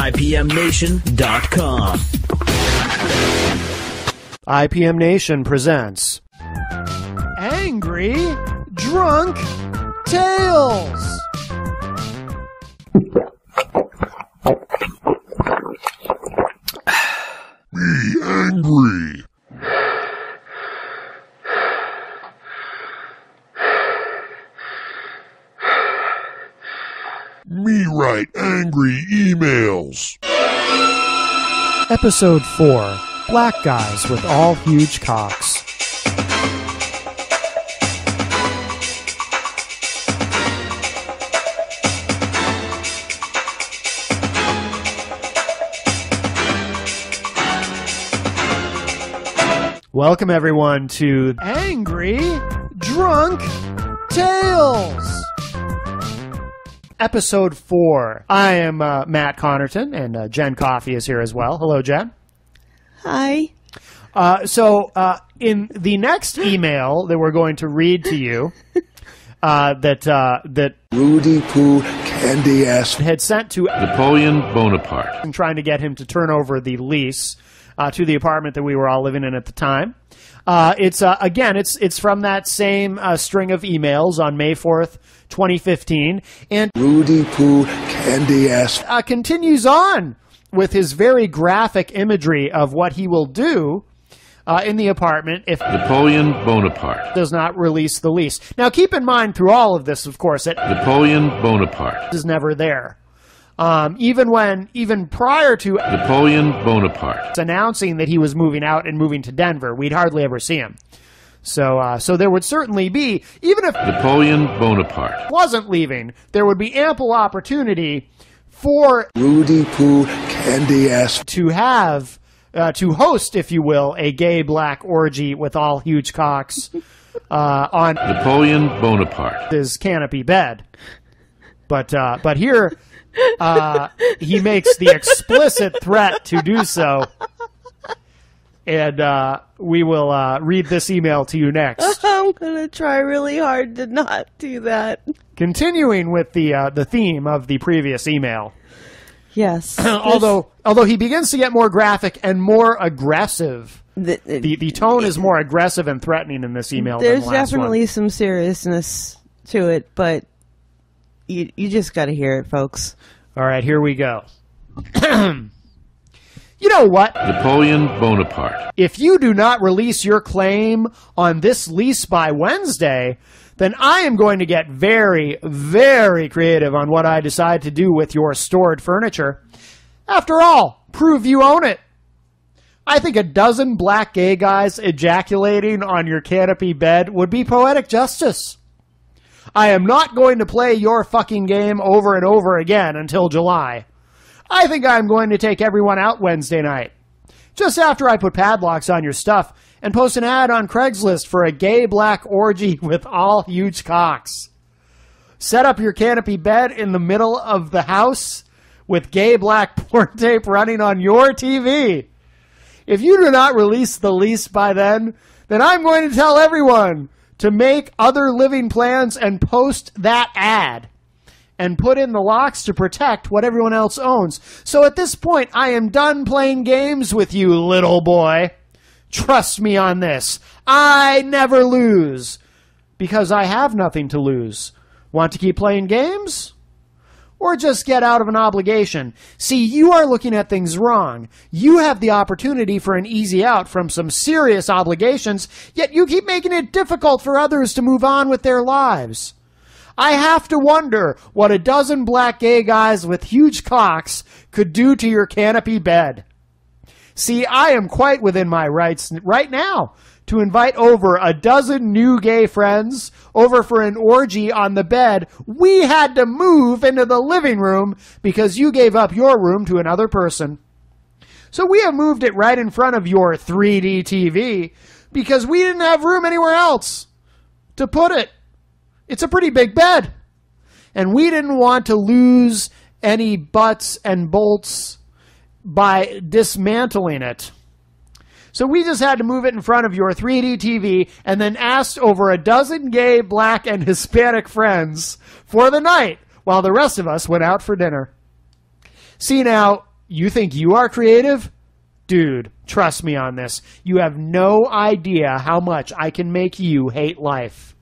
IPMNation.com. IPM Nation presents Angry Drunk Tales. Be angry. Me write angry emails. Episode 4, Black Guys with All Huge Cocks. Welcome everyone to Angry Drunk Tales. Episode 4. I am Matt Connerton, and Jen Coffey is here as well. Hello, Jen. Hi. So in the next email that we're going to read to you, that Rudy Poo Candy Ass had sent to Napoleon Bonaparte. and trying to get him to turn over the lease to the apartment that we were all living in at the time. It's from that same string of emails on May 4th, 2015, and Rudy Poo Candy Ass continues on with his very graphic imagery of what he will do in the apartment if Napoleon Bonaparte. does not release the lease. Now, keep in mind through all of this, of course, that Napoleon Bonaparte. is never there. Even prior to Napoleon Bonaparte. announcing that he was moving out and moving to Denver, we'd hardly ever see him. So there would certainly be, even if Napoleon Bonaparte. wasn't leaving, there would be ample opportunity for Rudy Poo Candy Ass to have, to host, if you will, a gay black orgy with all huge cocks on Napoleon Bonaparte. his canopy bed. But here, he makes the explicit threat to do so. And we will read this email to you next. I'm going to try really hard to not do that. Continuing with the theme of the previous email. Yes. Although he begins to get more graphic and more aggressive. The tone is more aggressive and threatening in this email There's than the last definitely one. some seriousness to it, but you just got to hear it, folks. All right, here we go. You know what? Napoleon Bonaparte. If you do not release your claim on this lease by Wednesday, then I am going to get very, very creative on what I decide to do with your stored furniture. After all, prove you own it. I think a dozen black gay guys ejaculating on your canopy bed would be poetic justice. I am not going to play your fucking game over and over again until July. I think I'm going to take everyone out Wednesday night. Just after I put padlocks on your stuff and post an ad on Craigslist for a gay black orgy with all huge cocks. Set up your canopy bed in the middle of the house with gay black porn tape running on your TV. If you do not release the lease by then I'm going to tell everyone to make other living plans and post that ad and put in the locks to protect what everyone else owns. So at this point, I am done playing games with you, little boy. Trust me on this. I never lose because I have nothing to lose. Want to keep playing games? Or just get out of an obligation? See, you are looking at things wrong. You have the opportunity for an easy out from some serious obligations, yet you keep making it difficult for others to move on with their lives. I have to wonder what a dozen black gay guys with huge cocks could do to your canopy bed. See, I am quite within my rights right now to invite over a dozen new gay friends over for an orgy on the bed we had to move into the living room because you gave up your room to another person. So we have moved it right in front of your 3D TV because we didn't have room anywhere else to put it. It's a pretty big bed. And we didn't want to lose any butts and bolts by dismantling it. So we just had to move it in front of your 3D TV and then asked over a dozen gay, black, and Hispanic friends for the night while the rest of us went out for dinner. See now, You think you are creative? Dude, trust me on this. You have no idea how much I can make you hate life.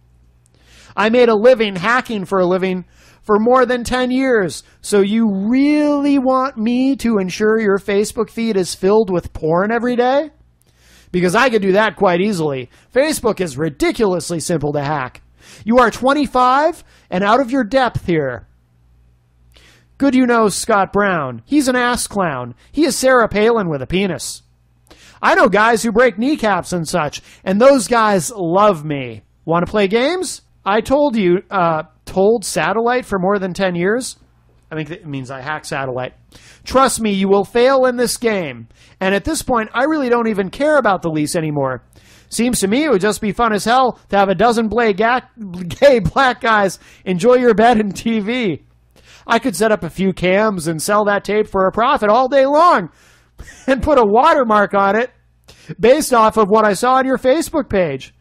I made a living hacking for a living for more than 10 years. So you really want me to ensure your Facebook feed is filled with porn every day? Because I could do that quite easily. Facebook is ridiculously simple to hack. You are 25 and out of your depth here. Good you know Scott Brown. He's an ass clown. He is Sarah Palin with a penis. I know guys who break kneecaps and such, and those guys love me. Want to play games? I told you, told satellite for more than 10 years. I think it means I hack satellite. Trust me, you will fail in this game. And at this point, I really don't even care about the lease anymore. Seems to me it would just be fun as hell to have a dozen gay black guys enjoy your bed and TV. I could set up a few cams and sell that tape for a profit all day long and put a watermark on it based off of what I saw on your Facebook page.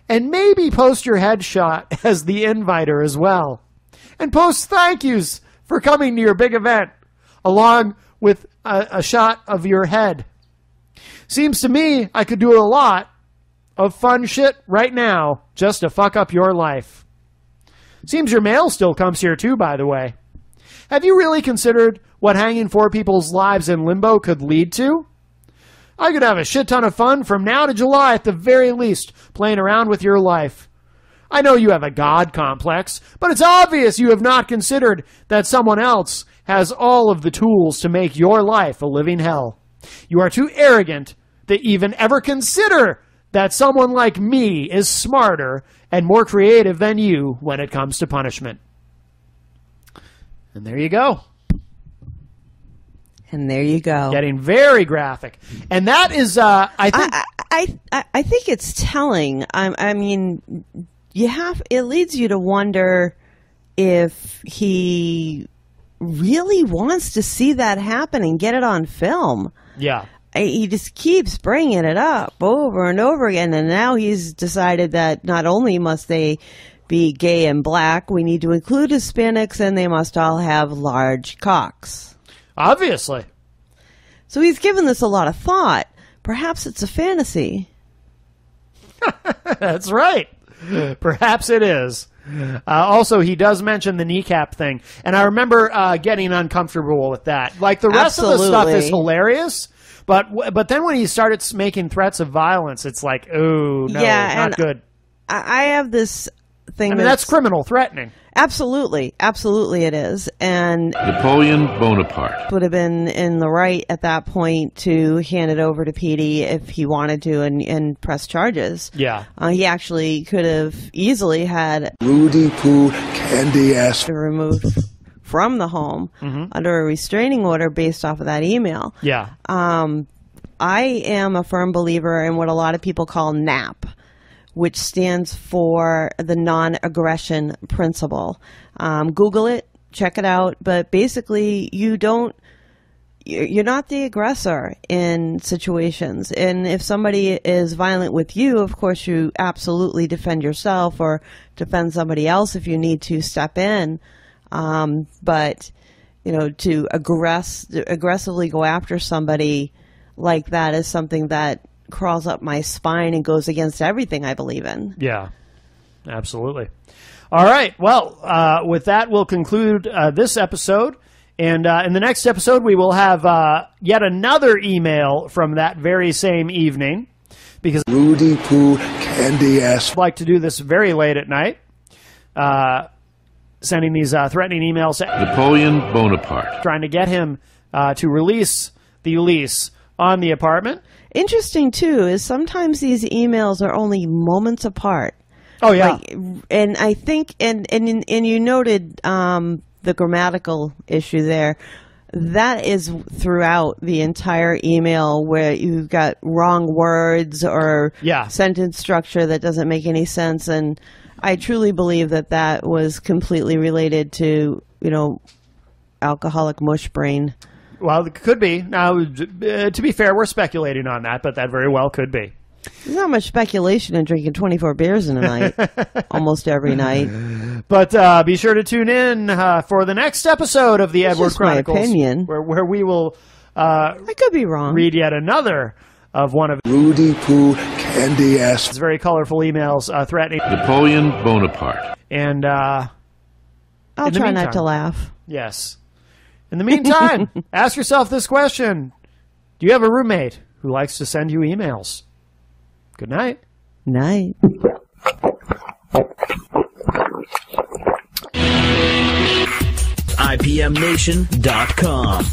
And maybe post your headshot as the inviter as well. And post thank yous for coming to your big event, along with a shot of your head. Seems to me I could do a lot of fun shit right now just to fuck up your life. Seems your mail still comes here too, by the way. Have you really considered what hanging 4 people's lives in limbo could lead to? I could have a shit ton of fun from now to July at the very least, playing around with your life. I know you have a God complex, but it's obvious you have not considered that someone else has all of the tools to make your life a living hell. You are too arrogant to even ever consider that someone like me is smarter and more creative than you when it comes to punishment. And there you go. And there you go. Getting very graphic. And that is, I think it's telling. I mean, it leads you to wonder if he really wants to see that happen and get it on film. Yeah. He just keeps bringing it up over and over again, and now he's decided that not only must they be gay and black, we need to include Hispanics, and they must all have large cocks. Obviously. So he's given this a lot of thought. Perhaps it's a fantasy. That's right. Perhaps it is. Also, he does mention the kneecap thing, and I remember getting uncomfortable with that. Like, the rest of the stuff is hilarious, but then when he started making threats of violence, it's like, oh, no, not good. I have this thing. I mean, that's criminal threatening. Absolutely. Absolutely it is. And Napoleon Bonaparte would have been in the right at that point to hand it over to Petey if he wanted to and press charges. Yeah. He actually could have easily had Rudy Poo Candy Ass removed from the home under a restraining order based off of that email. Yeah. I am a firm believer in what a lot of people call NAP, which stands for the non-aggression principle. Google it, check it out, but basically you're not the aggressor in situations. And if somebody is violent with you, of course you absolutely defend yourself or defend somebody else if you need to step in. But, to aggressively go after somebody like that is something that crawls up my spine and goes against everything I believe in. Yeah, absolutely. All right. Well, with that, we'll conclude this episode. And in the next episode, we will have yet another email from that very same evening. Because Rudy Poo Candy Ass. I'd like to do this very late at night. Sending these threatening emails to Napoleon Bonaparte, trying to get him to release the lease on the apartment. Interesting, too, is sometimes these emails are only moments apart. Oh, yeah. And I think, and you noted the grammatical issue there. That is throughout the entire email where you've got wrong words or sentence structure that doesn't make any sense. And I truly believe that was completely related to, alcoholic mush brain. Well, it could be. Now, to be fair, we're speculating on that, but that very well could be. There's not much speculation in drinking 24 beers in a night, almost every night. But be sure to tune in for the next episode of the Edward Chronicles. My opinion. Where we will I could be wrong. read yet another of one of Rudy Poo Candy Ass. his very colorful emails threatening. Napoleon Bonaparte. And I'll in the try not meantime- to laugh. yes. In the meantime, ask yourself this question. Do you have a roommate who likes to send you emails? Good night. Night. IPMNation.com.